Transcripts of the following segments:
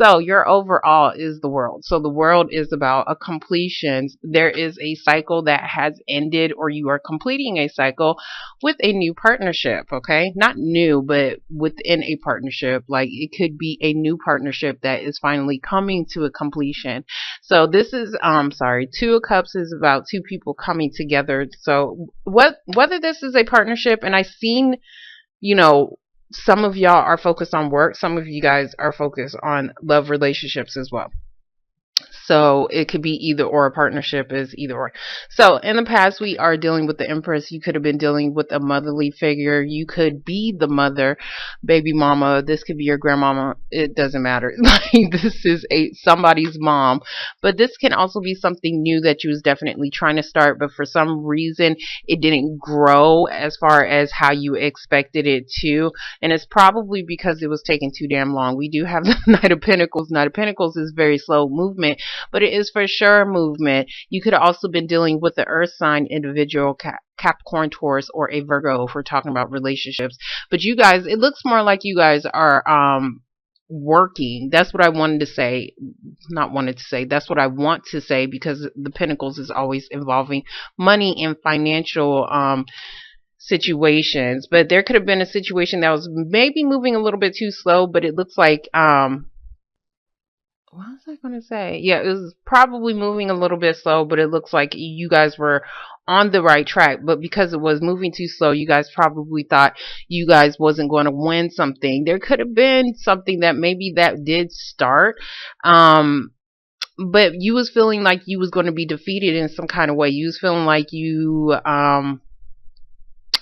So your overall is the world. So the world is about a completion. There is a cycle that has ended, or you are completing a cycle with a new partnership. Okay, not new, but within a partnership. Like it could be a new partnership that is finally coming to a completion. So this is sorry, Two of Cups is about two people coming together. So whether this is a partnership, and I've seen, you know, some of y'all are focused on work, some of you guys are focused on love relationships as well. So it could be either or. A partnership is either or. So in the past, we are dealing with the Empress. You could have been dealing with a motherly figure. You could be the mother, baby mama. This could be your grandmama. It doesn't matter. Like this is somebody's mom. But this can also be something new that you was definitely trying to start, but for some reason it didn't grow as far as how you expected it to. And it's probably because it was taking too damn long. We do have the Knight of Pentacles. Knight of Pentacles is very slow movement, but it is for sure movement. You could have also been dealing with the earth sign individual, Capricorn, Taurus, or a Virgo if we're talking about relationships. But you guys, it looks more like you guys are working. That's what I wanted to say. Not wanted to say. That's what I want to say, because the Pentacles is always involving money and financial situations. But there could have been a situation that was maybe moving a little bit too slow, but it looks like what was I going to say? Yeah, it was probably moving a little bit slow, but it looks like you guys were on the right track. But because it was moving too slow, you guys probably thought you guys wasn't going to win something. There could have been something that maybe that did start, but you was feeling like you was going to be defeated in some kind of way. You was feeling like you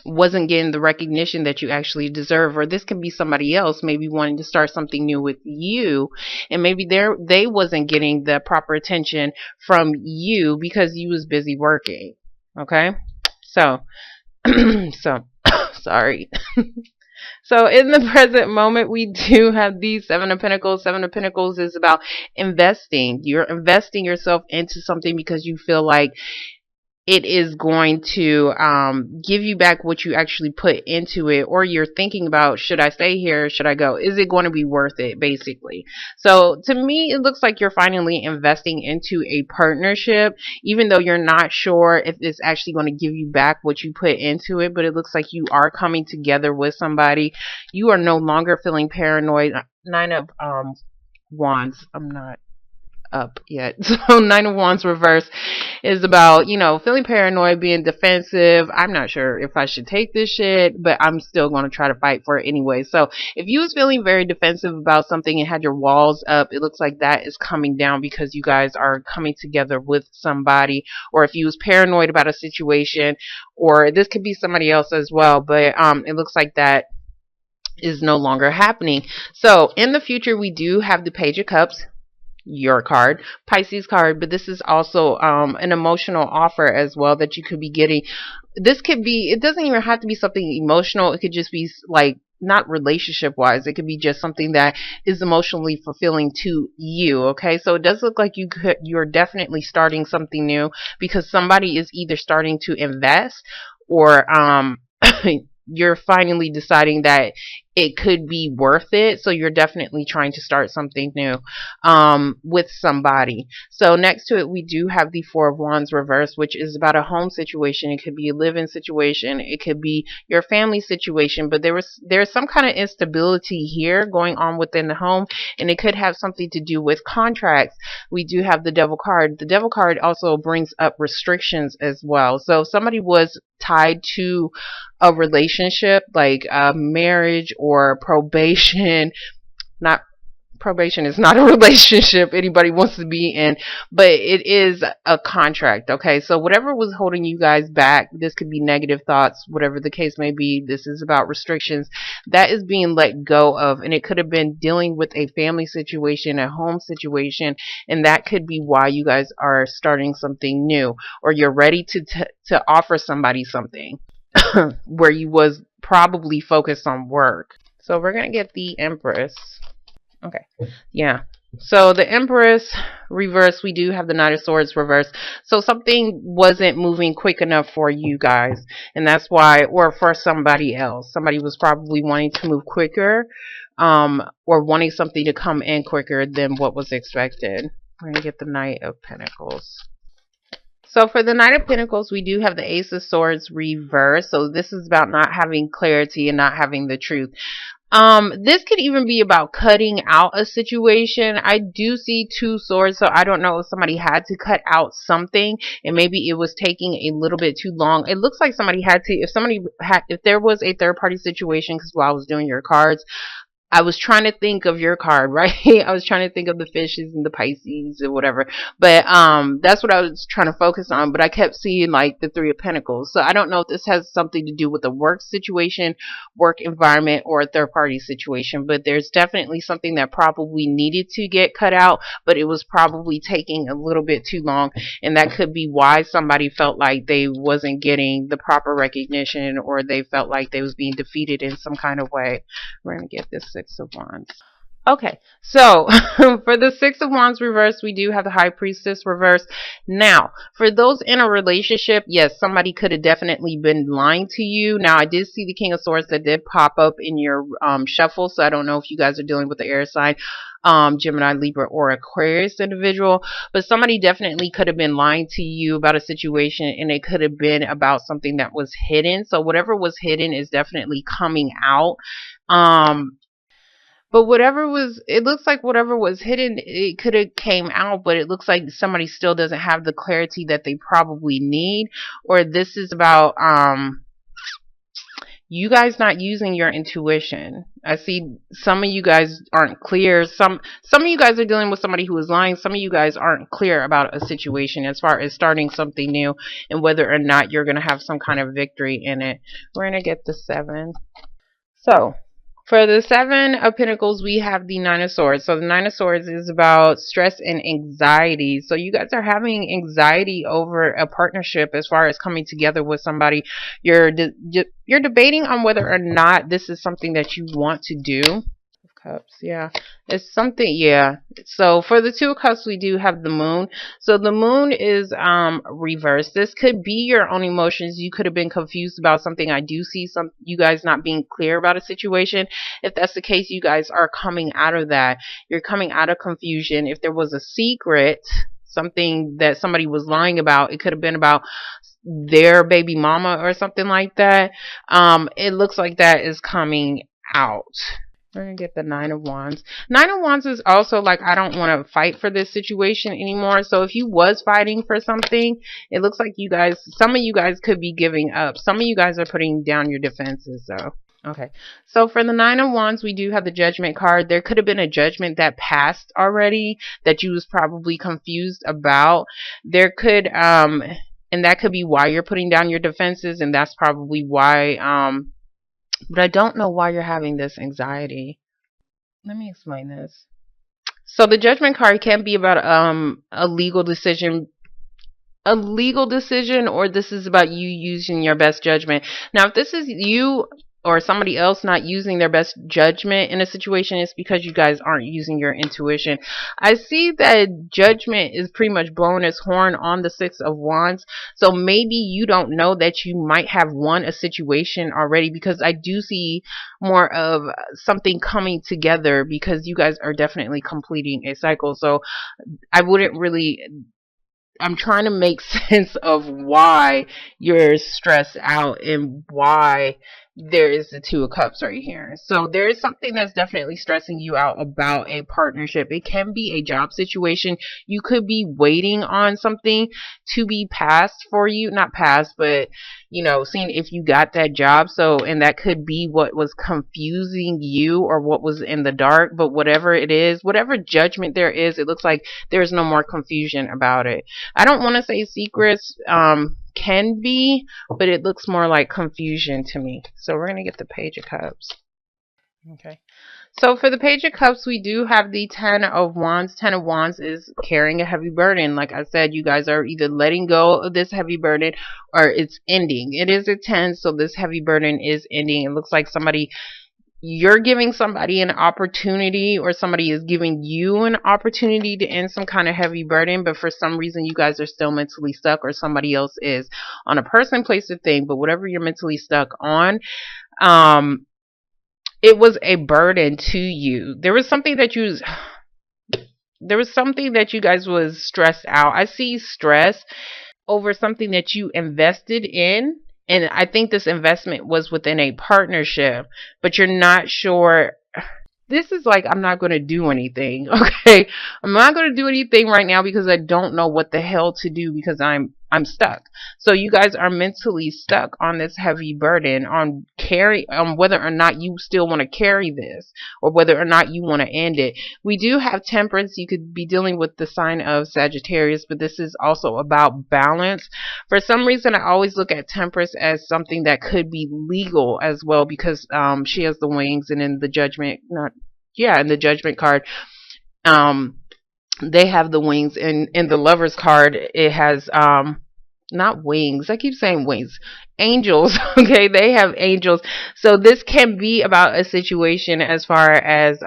wasn't getting the recognition that you actually deserve. Or this can be somebody else maybe wanting to start something new with you, and maybe they wasn't getting the proper attention from you because you was busy working. Okay, so so sorry. So in the present moment, we do have the Seven of Pentacles. Seven of Pentacles is about investing. You're investing yourself into something because you feel like it is going to give you back what you actually put into it, or you're thinking about, should I stay here? Should I go? Is it going to be worth it, basically? So to me, it looks like you're finally investing into a partnership, even though you're not sure if it's actually going to give you back what you put into it, but it looks like you are coming together with somebody. You are no longer feeling paranoid. Nine of Wands. I'm not up yet. So Nine of Wands reverse is about, you know, feeling paranoid, being defensive. I'm not sure if I should take this shit, but I'm still going to try to fight for it anyway. So if you was feeling very defensive about something and had your walls up, it looks like that is coming down because you guys are coming together with somebody. Or if you was paranoid about a situation, or this could be somebody else as well, but it looks like that is no longer happening. So in the future, we do have the Page of Cups, your card, Pisces card, but this is also an emotional offer as well that you could be getting. This could be, it doesn't even have to be something emotional. It could just be like, not relationship wise, it could be just something that is emotionally fulfilling to you. Okay, so it does look like you're definitely starting something new, because somebody is either starting to invest, or you're finally deciding that it could be worth it. So you're definitely trying to start something new with somebody. So next to it, we do have the Four of Wands reverse, which is about a home situation. It could be a live-in situation. It could be your family situation, but there's some kind of instability here going on within the home, and it could have something to do with contracts. We do have the Devil card. The Devil card also brings up restrictions as well. So somebody was tied to a relationship, like a marriage or probation. Not probation is not a relationship anybody wants to be in, but it is a contract. Okay, so whatever was holding you guys back, this could be negative thoughts, whatever the case may be, this is about restrictions that is being let go of. And it could have been dealing with a family situation, a home situation, and that could be why you guys are starting something new, or you're ready to offer somebody something where you was probably focused on work. So we're gonna get the Empress. Okay, yeah. So the Empress reverse, we do have the Knight of Swords reverse. So something wasn't moving quick enough for you guys, and that's why, or for somebody else. Somebody was probably wanting to move quicker. or wanting something to come in quicker than what was expected. We're going to get the Knight of Pentacles. So for the Knight of Pentacles, we do have the Ace of Swords reversed. So this is about not having clarity and not having the truth. This could even be about cutting out a situation. I do see 2 swords, so I don't know if somebody had to cut out something and maybe it was taking a little bit too long. It looks like somebody had to, if there was a third party situation, because while I was doing your cards, I was trying to think of your card, right? I was trying to think of the fishes and the Pisces or whatever. But that's what I was trying to focus on. But I kept seeing like the 3 of Pentacles. So I don't know if this has something to do with a work situation, work environment, or a third party situation. But there's definitely something that probably needed to get cut out, but it was probably taking a little bit too long. And that could be why somebody felt like they wasn't getting the proper recognition, or they felt like they was being defeated in some kind of way. We're going to get this Six of Wands. Okay, so for the Six of Wands reverse, we do have the High Priestess reverse. Now, for those in a relationship, yes, somebody could have definitely been lying to you. Now, I did see the King of Swords that did pop up in your shuffle, so I don't know if you guys are dealing with the air sign, Gemini, Libra, or Aquarius individual, but somebody definitely could have been lying to you about a situation, and it could have been about something that was hidden. So whatever was hidden is definitely coming out. But it looks like whatever was hidden, it could have came out, but it looks like somebody still doesn't have the clarity that they probably need. Or this is about, you guys not using your intuition. I see some of you guys aren't clear. Some of you guys are dealing with somebody who is lying. Some of you guys aren't clear about a situation as far as starting something new and whether or not you're going to have some kind of victory in it. We're going to get the 7. So for the 7 of Pentacles, we have the 9 of Swords. So the 9 of Swords is about stress and anxiety. So you guys are having anxiety over a partnership as far as coming together with somebody. You're debating on whether or not this is something that you want to do. Cups, yeah, it's something, yeah. So for the 2 of Cups, we do have the Moon. So the Moon is reversed. This could be your own emotions. You could have been confused about something. I do see you guys not being clear about a situation. If that's the case, you guys are coming out of that. You're coming out of confusion. If there was a secret, something that somebody was lying about, it could have been about their baby mama or something like that. It looks like that is coming out. We're going to get the 9 of Wands. 9 of Wands is also like, I don't want to fight for this situation anymore. So if you was fighting for something, it looks like some of you guys could be giving up. Some of you guys are putting down your defenses though. Okay, so for the 9 of Wands, we do have the Judgment card. There could have been a judgment that passed already that you was probably confused about. There could, and that could be why you're putting down your defenses, and that's probably why, but I don't know why you're having this anxiety. Let me explain this. So the Judgment card can be about a legal decision, or this is about you using your best judgment. Now, if this is you or somebody else not using their best judgment in a situation, it's because you guys aren't using your intuition. I see that Judgment is pretty much blowing its horn on the 6 of Wands. So maybe you don't know that you might have won a situation already, because I do see more of something coming together, because you guys are definitely completing a cycle. So I'm trying to make sense of why you're stressed out and why there is the 2 of Cups right here. So there is something that's definitely stressing you out about a partnership. It can be a job situation. You could be waiting on something to be passed for you. Not passed, but seeing if you got that job. So, and that could be what was confusing you or what was in the dark. But whatever it is, whatever judgment there is, it looks like there's no more confusion about it. I don't want to say secrets can be, but it looks more like confusion to me. So we're going to get the Page of Cups. Okay. So for the Page of Cups, we do have the 10 of Wands. 10 of Wands is carrying a heavy burden. Like I said, you guys are either letting go of this heavy burden or it's ending. It is a 10, so this heavy burden is ending. It looks like you're giving somebody an opportunity, or somebody is giving you an opportunity to end some kind of heavy burden, but for some reason you guys are still mentally stuck, or somebody else is, on a person, place, or thing. But whatever you're mentally stuck on, it was a burden to you. There was something that you guys was stressed out. I see stress over something that you invested in. And I think this investment was within a partnership, but you're not sure. This is like, I'm not going to do anything. Okay. I'm not going to do anything right now because I don't know what the hell to do because I'm stuck. So you guys are mentally stuck on this heavy burden on whether or not you still want to carry this or whether or not you want to end it. We do have temperance. You could be dealing with the sign of Sagittarius, but this is also about balance. For some reason, I always look at temperance as something that could be legal as well because she has the wings, and in the judgment, not yeah, in the judgment card, um they have the wings, and in the Lovers card it has not wings. I keep saying wings. Angels. Okay, they have angels. So this can be about a situation as far as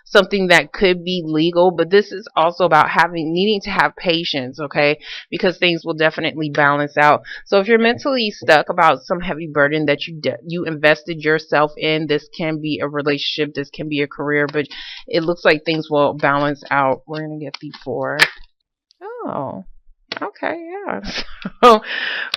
something that could be legal, but this is also about needing to have patience, okay? Because things will definitely balance out. So if you're mentally stuck about some heavy burden that you invested yourself in, this can be a relationship, this can be a career, but it looks like things will balance out. We're going to get the 4. Oh. Okay, yeah. So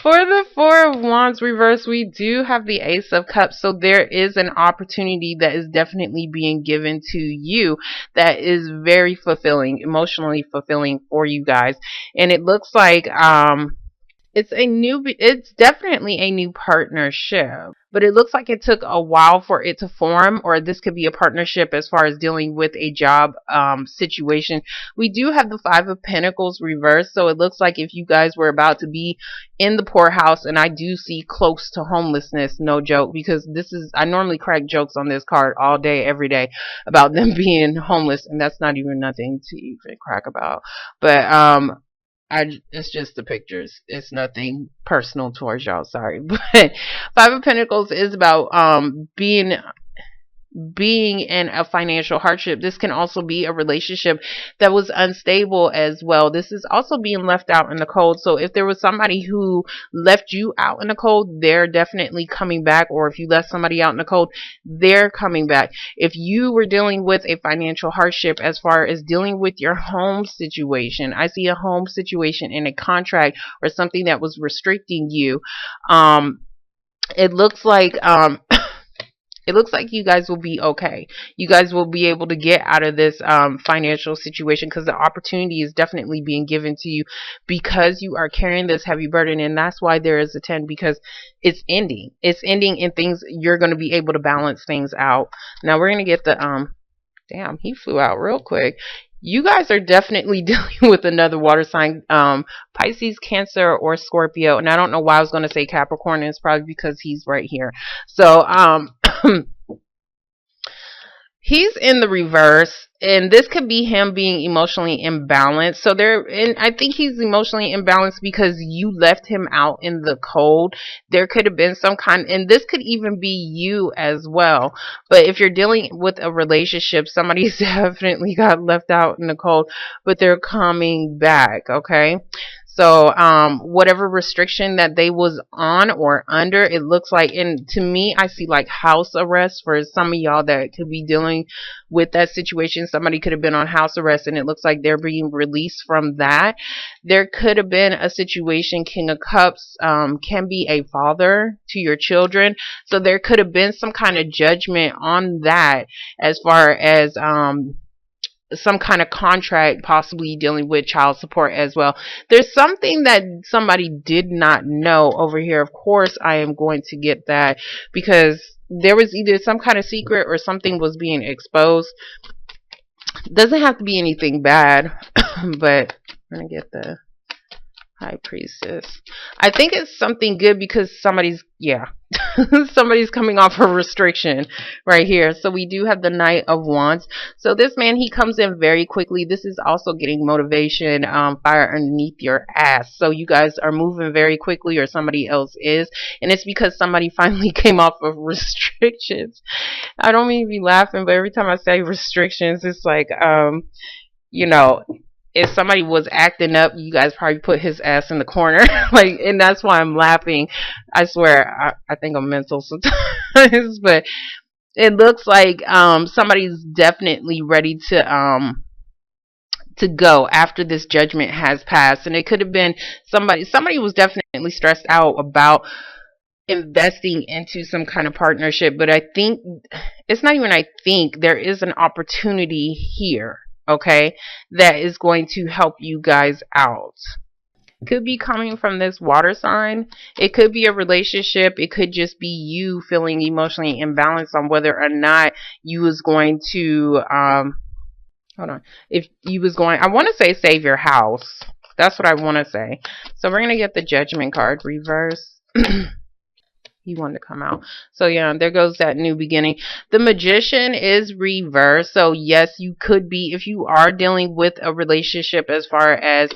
for the 4 of Wands reverse, we do have the Ace of Cups. So there is an opportunity that is definitely being given to you that is very fulfilling, emotionally fulfilling for you guys. And it looks like it's definitely a new partnership, but it looks like it took a while for it to form, or this could be a partnership as far as dealing with a job situation. We do have the 5 of Pentacles reversed, so it looks like if you guys were about to be in the poorhouse, and I do see close to homelessness, no joke, because I normally crack jokes on this card all day, every day about them being homeless, and that's not even nothing to even crack about. But it's just the pictures. It's nothing personal towards y'all. Sorry, but 5 of Pentacles is about being in a financial hardship. This can also be a relationship that was unstable as well. This is also being left out in the cold. So if there was somebody who left you out in the cold, they're definitely coming back. Or if you left somebody out in the cold, they're coming back. If you were dealing with a financial hardship as far as dealing with your home situation, I see a home situation in a contract or something that was restricting you. It looks like it looks like you guys will be okay. You guys will be able to get out of this financial situation because the opportunity is definitely being given to you because you are carrying this heavy burden. And that's why there is a 10, because it's ending. It's ending, and things, you're going to be able to balance things out. Now we're going to get the damn, he flew out real quick. You guys are definitely dealing with another water sign, Pisces, Cancer, or Scorpio. And I don't know why I was going to say Capricorn. It's probably because he's right here. So he's in the reverse, and this could be him being emotionally imbalanced. So and I think he's emotionally imbalanced because you left him out in the cold. There could have been and this could even be you as well. But if you're dealing with a relationship, somebody's definitely got left out in the cold, but they're coming back, okay? So whatever restriction that they was on or under, it looks like, and to me, I see like house arrest for some of y'all that could be dealing with that situation. Somebody could have been on house arrest, and it looks like they're being released from that. There could have been a situation, King of Cups can be a father to your children. So there could have been some kind of judgment on that as far as some kind of contract, possibly dealing with child support as well. There's something that somebody did not know over here. Of course, I am going to get that because there was either some kind of secret or something was being exposed. Doesn't have to be anything bad, but I'm going to get the High Priestess. I think it's something good because somebody's coming off a restriction right here. So we do have the Knight of Wands. So this man, he comes in very quickly. This is also getting motivation, fire underneath your ass. So you guys are moving very quickly, or somebody else is, and it's because somebody finally came off of restrictions. I don't mean to be laughing, but every time I say restrictions, it's like you know, if somebody was acting up, you guys probably put his ass in the corner. Like, and that's why I'm laughing. I swear, I think I'm mental sometimes. But It looks like somebody's definitely ready to go after this judgment has passed. And it could have been somebody was definitely stressed out about investing into some kind of partnership. But I think it's not even I think there is an opportunity here, okay, that is going to help you guys out. Could be coming from this water sign. It could be a relationship. It could just be you feeling emotionally imbalanced on whether or not you was going to hold on. If you was going, I want to say save your house. That's what I want to say. So we're going to get the judgment card reverse. He wanted to come out. So yeah, there goes that new beginning. The magician is reversed. So yes, you could be, if you are dealing with a relationship, as far as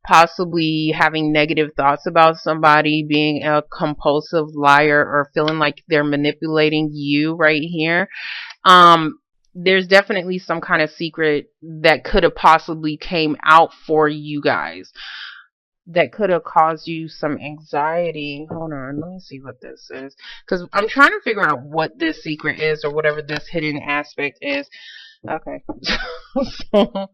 possibly having negative thoughts about somebody, being a compulsive liar, or feeling like they're manipulating you right here. There's definitely some kind of secret that could have possibly came out for you guys that could have caused you some anxiety. Hold on, let me see what this is, because I'm trying to figure out what this secret is, or whatever this hidden aspect is. Okay. So,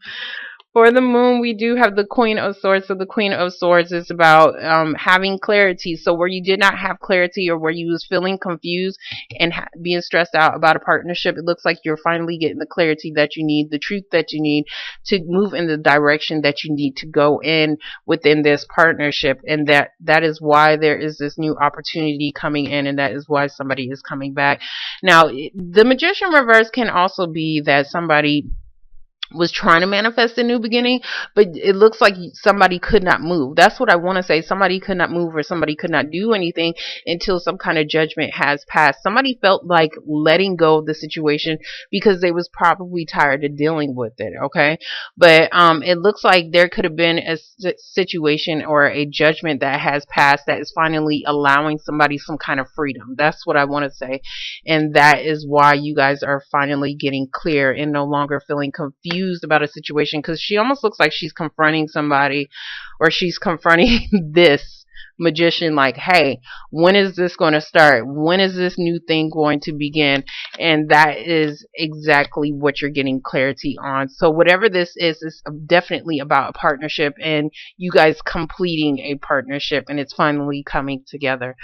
for the moon, we do have the Queen of Swords. So the Queen of Swords is about having clarity. So where you did not have clarity, or where you was feeling confused and being stressed out about a partnership, it looks like you're finally getting the clarity that you need, the truth that you need to move in the direction that you need to go in within this partnership. And that is why there is this new opportunity coming in, and that is why somebody is coming back. Now, the Magician reverse can also be that somebody was trying to manifest a new beginning, but it looks like somebody could not move. That's what I want to say. Somebody could not move, or somebody could not do anything until some kind of judgment has passed. Somebody felt like letting go of the situation because they was probably tired of dealing with it, okay? But it looks like there could have been a situation or a judgment that has passed that is finally allowing somebody some kind of freedom. That's what I want to say. And that is why you guys are finally getting clear and no longer feeling confused about a situation, because she almost looks like she's confronting somebody, or she's confronting this magician like, hey, when is this going to start? When is this new thing going to begin? And that is exactly what you're getting clarity on. So whatever this is definitely about a partnership, and you guys completing a partnership, and it's finally coming together.